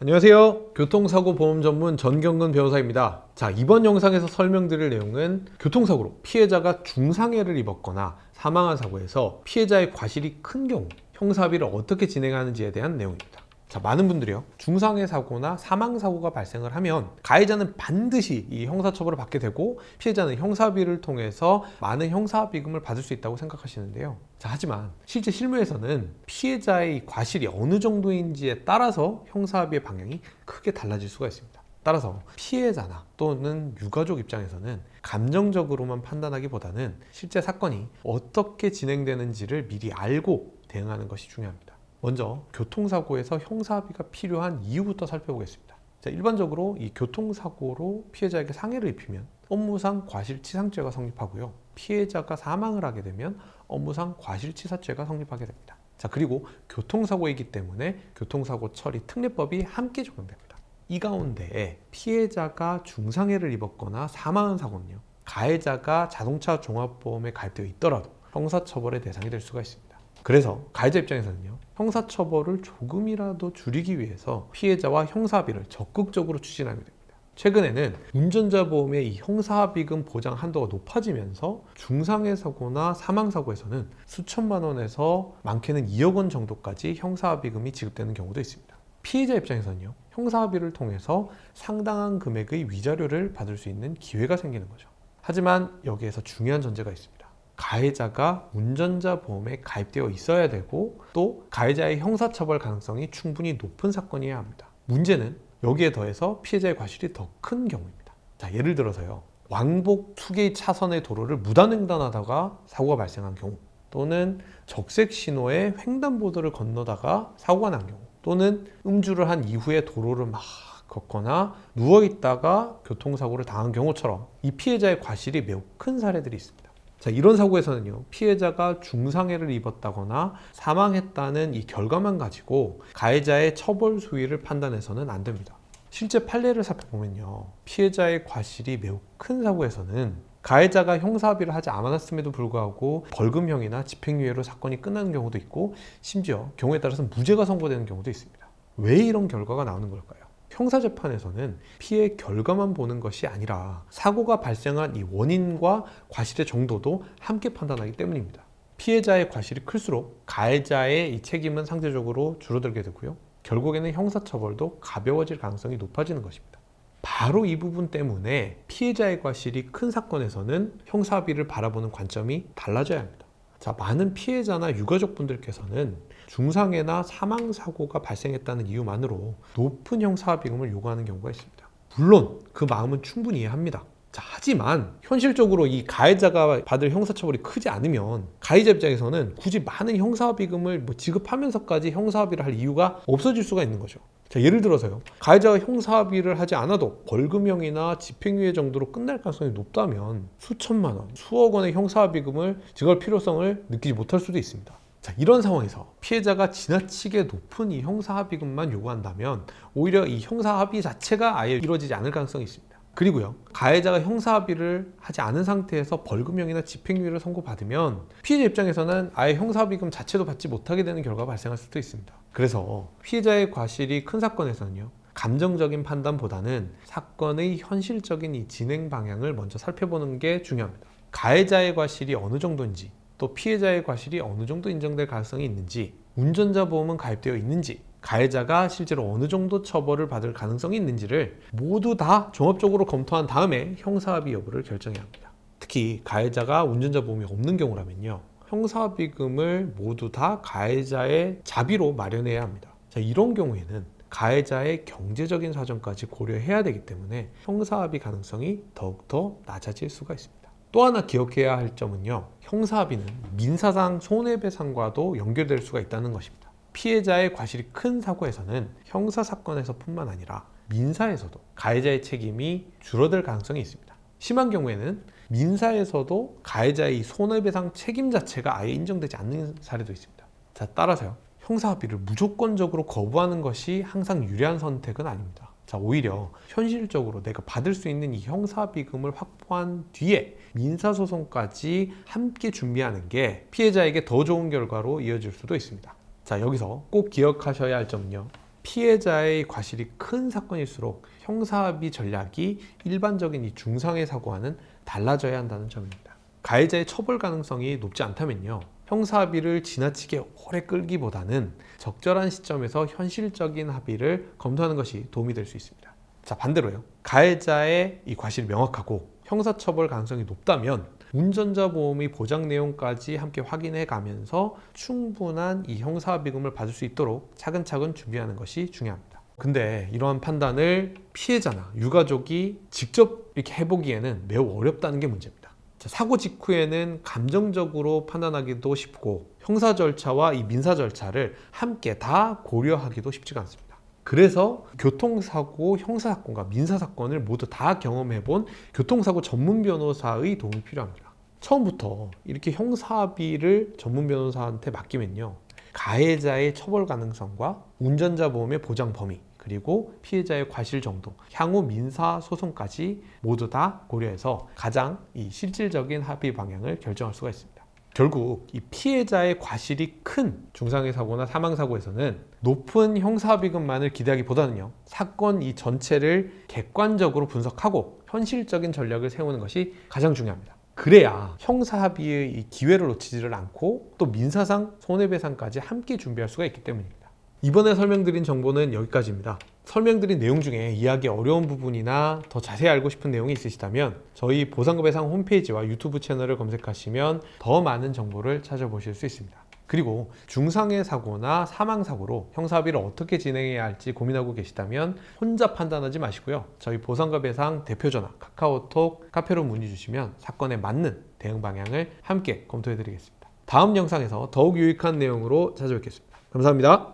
안녕하세요. 교통사고 보험 전문 전경근 변호사입니다. 자, 이번 영상에서 설명드릴 내용은 교통사고로 피해자가 중상해를 입었거나 사망한 사고에서 피해자의 과실이 큰 경우 형사합의를 어떻게 진행하는지에 대한 내용입니다. 자, 많은 분들이요, 중상해 사고나 사망 사고가 발생을 하면 가해자는 반드시 이 형사처벌을 받게 되고 피해자는 형사합의를 통해서 많은 형사합의금을 받을 수 있다고 생각하시는데요. 자, 하지만 실제 실무에서는 피해자의 과실이 어느 정도인지에 따라서 형사합의의 방향이 크게 달라질 수가 있습니다. 따라서 피해자나 또는 유가족 입장에서는 감정적으로만 판단하기보다는 실제 사건이 어떻게 진행되는지를 미리 알고 대응하는 것이 중요합니다. 먼저 교통사고에서 형사합의가 필요한 이유부터 살펴보겠습니다. 자, 일반적으로 이 교통사고로 피해자에게 상해를 입히면 업무상 과실치상죄가 성립하고요. 피해자가 사망을 하게 되면 업무상 과실치사죄가 성립하게 됩니다. 자, 그리고 교통사고이기 때문에 교통사고 처리 특례법이 함께 적용됩니다. 이 가운데 피해자가 중상해를 입었거나 사망한 사고는요, 가해자가 자동차 종합보험에 가입되어 있더라도 형사처벌의 대상이 될 수가 있습니다. 그래서 가해자 입장에서는요, 형사처벌을 조금이라도 줄이기 위해서 피해자와 형사합의를 적극적으로 추진하게 됩니다. 최근에는 운전자 보험의 이 형사합의금 보장 한도가 높아지면서 중상해 사고나 사망 사고에서는 수천만 원에서 많게는 2억 원 정도까지 형사합의금이 지급되는 경우도 있습니다. 피해자 입장에서는요, 형사합의를 통해서 상당한 금액의 위자료를 받을 수 있는 기회가 생기는 거죠. 하지만 여기에서 중요한 전제가 있습니다. 가해자가 운전자 보험에 가입되어 있어야 되고 또 가해자의 형사처벌 가능성이 충분히 높은 사건이어야 합니다. 문제는 여기에 더해서 피해자의 과실이 더 큰 경우입니다. 자, 예를 들어서요, 왕복 2개의 차선의 도로를 무단횡단하다가 사고가 발생한 경우, 또는 적색 신호에 횡단보도를 건너다가 사고가 난 경우, 또는 음주를 한 이후에 도로를 막 걷거나 누워있다가 교통사고를 당한 경우처럼 이 피해자의 과실이 매우 큰 사례들이 있습니다. 자, 이런 사고에서는요, 피해자가 중상해를 입었다거나 사망했다는 이 결과만 가지고 가해자의 처벌 수위를 판단해서는 안 됩니다. 실제 판례를 살펴보면요, 피해자의 과실이 매우 큰 사고에서는 가해자가 형사합의를 하지 않았음에도 불구하고 벌금형이나 집행유예로 사건이 끝나는 경우도 있고, 심지어 경우에 따라서는 무죄가 선고되는 경우도 있습니다. 왜 이런 결과가 나오는 걸까요? 형사재판에서는 피해 결과만 보는 것이 아니라 사고가 발생한 이 원인과 과실의 정도도 함께 판단하기 때문입니다. 피해자의 과실이 클수록 가해자의 이 책임은 상대적으로 줄어들게 되고요, 결국에는 형사처벌도 가벼워질 가능성이 높아지는 것입니다. 바로 이 부분 때문에 피해자의 과실이 큰 사건에서는 형사합의를 바라보는 관점이 달라져야 합니다. 자, 많은 피해자나 유가족분들께서는 중상해나 사망사고가 발생했다는 이유만으로 높은 형사합의금을 요구하는 경우가 있습니다. 물론 그 마음은 충분히 이해합니다. 자, 하지만 현실적으로 이 가해자가 받을 형사처벌이 크지 않으면 가해자 입장에서는 굳이 많은 형사합의금을 지급하면서까지 형사합의를 할 이유가 없어질 수가 있는 거죠. 자, 예를 들어서요, 가해자가 형사합의를 하지 않아도 벌금형이나 집행유예 정도로 끝날 가능성이 높다면 수천만 원, 수억 원의 형사합의금을 지급할 필요성을 느끼지 못할 수도 있습니다. 자, 이런 상황에서 피해자가 지나치게 높은 이 형사합의금만 요구한다면 오히려 이 형사합의 자체가 아예 이루어지지 않을 가능성이 있습니다. 그리고요, 가해자가 형사합의를 하지 않은 상태에서 벌금형이나 집행유예를 선고받으면 피해자 입장에서는 아예 형사합의금 자체도 받지 못하게 되는 결과가 발생할 수도 있습니다. 그래서 피해자의 과실이 큰 사건에서는요, 감정적인 판단보다는 사건의 현실적인 이 진행 방향을 먼저 살펴보는 게 중요합니다. 가해자의 과실이 어느 정도인지, 또 피해자의 과실이 어느 정도 인정될 가능성이 있는지, 운전자 보험은 가입되어 있는지, 가해자가 실제로 어느 정도 처벌을 받을 가능성이 있는지를 모두 다 종합적으로 검토한 다음에 형사합의 여부를 결정해야 합니다. 특히 가해자가 운전자 보험이 없는 경우라면요, 형사합의금을 모두 다 가해자의 자비로 마련해야 합니다. 자, 이런 경우에는 가해자의 경제적인 사정까지 고려해야 되기 때문에 형사합의 가능성이 더욱더 낮아질 수가 있습니다. 또 하나 기억해야 할 점은요, 형사합의는 민사상 손해배상과도 연결될 수가 있다는 것입니다. 피해자의 과실이 큰 사고에서는 형사사건에서 뿐만 아니라 민사에서도 가해자의 책임이 줄어들 가능성이 있습니다. 심한 경우에는 민사에서도 가해자의 손해배상 책임 자체가 아예 인정되지 않는 사례도 있습니다. 자, 따라서요, 형사합의를 무조건적으로 거부하는 것이 항상 유리한 선택은 아닙니다. 자, 오히려 현실적으로 내가 받을 수 있는 이 형사합의금을 확보한 뒤에 민사소송까지 함께 준비하는 게 피해자에게 더 좋은 결과로 이어질 수도 있습니다. 자, 여기서 꼭 기억하셔야 할 점은요, 피해자의 과실이 큰 사건일수록 형사합의 전략이 일반적인 이 중상해 사고와는 달라져야 한다는 점입니다. 가해자의 처벌 가능성이 높지 않다면요, 형사합의를 지나치게 오래 끌기보다는 적절한 시점에서 현실적인 합의를 검토하는 것이 도움이 될 수 있습니다. 자, 반대로요, 가해자의 이 과실이 명확하고 형사처벌 가능성이 높다면 운전자 보험의 보장 내용까지 함께 확인해 가면서 충분한 이 형사합의금을 받을 수 있도록 차근차근 준비하는 것이 중요합니다. 근데 이러한 판단을 피해자나 유가족이 직접 이렇게 해보기에는 매우 어렵다는 게 문제입니다. 자, 사고 직후에는 감정적으로 판단하기도 쉽고 형사 절차와 이 민사 절차를 함께 다 고려하기도 쉽지가 않습니다. 그래서 교통사고, 형사사건과 민사사건을 모두 다 경험해본 교통사고 전문 변호사의 도움이 필요합니다. 처음부터 이렇게 형사합의를 전문 변호사한테 맡기면요, 가해자의 처벌 가능성과 운전자 보험의 보장 범위, 그리고 피해자의 과실 정도, 향후 민사 소송까지 모두 다 고려해서 가장 이 실질적인 합의 방향을 결정할 수가 있습니다. 결국 이 피해자의 과실이 큰 중상해 사고나 사망 사고에서는 높은 형사합의금만을 기대하기보다는요, 사건 이 전체를 객관적으로 분석하고 현실적인 전략을 세우는 것이 가장 중요합니다. 그래야 형사합의의 이 기회를 놓치지를 않고 또 민사상 손해배상까지 함께 준비할 수가 있기 때문입니다. 이번에 설명드린 정보는 여기까지입니다. 설명드린 내용 중에 이해하기 어려운 부분이나 더 자세히 알고 싶은 내용이 있으시다면 저희 보상금배상 홈페이지와 유튜브 채널을 검색하시면 더 많은 정보를 찾아보실 수 있습니다. 그리고 중상해 사고나 사망 사고로 형사합의를 어떻게 진행해야 할지 고민하고 계시다면 혼자 판단하지 마시고요, 저희 보상금배상 대표전화, 카카오톡, 카페로 문의 주시면 사건에 맞는 대응 방향을 함께 검토해 드리겠습니다. 다음 영상에서 더욱 유익한 내용으로 찾아뵙겠습니다. 감사합니다.